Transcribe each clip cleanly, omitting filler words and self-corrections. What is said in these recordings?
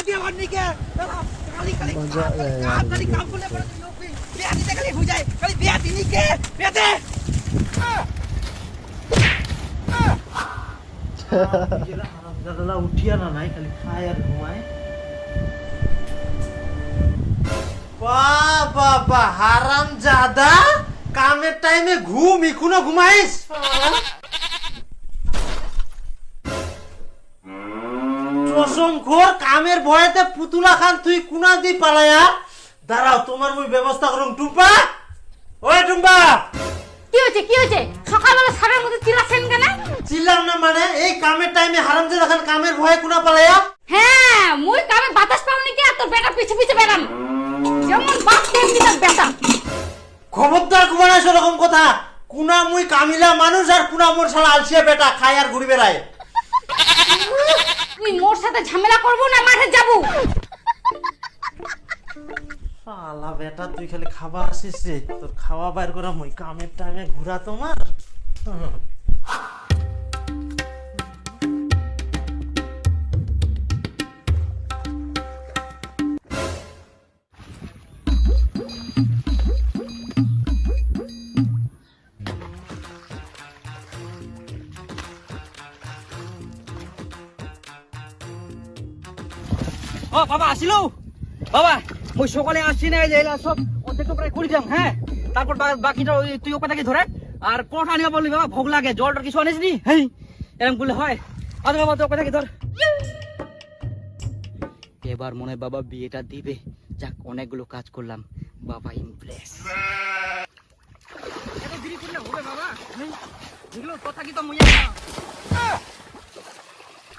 বিয়া করনি কে খালি খালি খালি কাম করলে পরে তুই লোক বিয়া দিতে খালি হয়ে যায় খালি বিয়া দিনি কে বিয়া দে দাদা উঠিয়া না নাই খালি খায় আর ঘুমায় বাবা হারাম জাদা কামের টাইমে ঘুম এখনো ঘুমাইস চশম খোর কামের ভয়েতে পুতুলা খান তুই কুনা দি পালায়া দাঁড়াও তোমার মুই ব্যবস্থা করুম টুম্পা ওই টুম্পা কি হয়েছে সকালবেলা সারের মধ্যে চিল্লাছেন কেন? চিল্লাম না মানে এই কামের টাইমে হারামজাদা খান কামের ভয়ে কুনা পালায়া হ্যাঁ মুই কামে বাতাস পাওনি কি আর তোর বেটা পিছে পিছে বেরাম যেমন বাপ তেমনি তোর বেটা খবরদার কুমানা সেরকম কথা কুনা মুই কামিলা মানুষ আর কুনা মোর শালা আলসিয়া বেটা খায় আর ঘুরি বেড়ায় তুই মোর সাথে ঝামেলা করবো না মাঠে যাবো শালা বেটা তুই খালি খাওয়া আসিস রে তোর খাওয়া বাইর করা মুই কামের টাইমে ঘুরা তোমার ও বাবা আসিল বাবা মই সকালে আসছি না এই যে সব অর্ধেকটা প্রায় করে যাম হ্যাঁ তারপর বাকিটা ওই তুই ওকে তাকে ধরে আর পরোটা আনিবা বললি বাবা ভোগ লাগে জলটা কিছু আনিস নি হ্যাঁ এরকম করলে হয় আচ্ছা বাবা তুই ওকে তাকে ধর এবার মনে হয় বাবা বিয়েটা দিবে যাক অনেকগুলো কাজ করলাম বাবা ইমপ্রেস এত দেরি করলে হবে বাবা এগুলো কথা কি তো মনে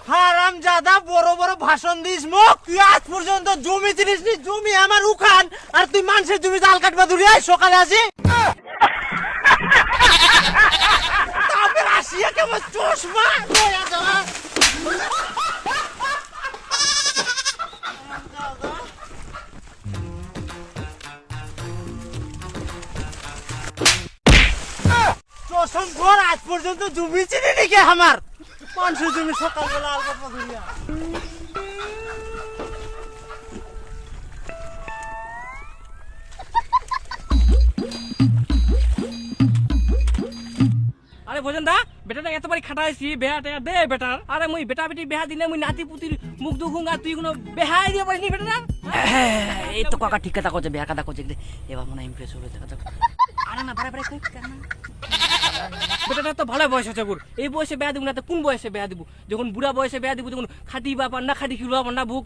হারামজাদা বড় বড় ভাষণ দিস মুখ তুই আজ পর্যন্ত জমি চিনিস নি জমি আমার উখান আর তুই মানুষের জমি জাল কাটবা দূরে আয় সকালে আসি তারপর আসিয়া কেমন চশমা লয়া যাওয়া চশম ঘর আজ পর্যন্ত জমি চিনি নাকি আমার মানুষের জমি সকালবেলা আর কথা ধরিয়া আরে ভোজন দা বেটাটা এতবারই খাটাইছি বেহাটা দে বেটার আরে মুই বেটা বেটি বেহা দিলে মুই নাতি পুতির মুখ দুখুং আর তুই কোনো বেহাই দিয়ে পারিনি বেটা এই তো কাকা ঠিক কথা কইছে বেহা কথা কইছে এবার মনে ইমপ্রেস হবে কথা আরে না বারে বারে কই কেন বেটাটা তো ভালো বয়স আছে গুর এই বয়সে বেহা দিব না তো কোন বয়সে বেহা দিব যখন বুড়া বয়সে বেহা দিব তখন খাটি বাপা না খাটি খিলবা না ভুক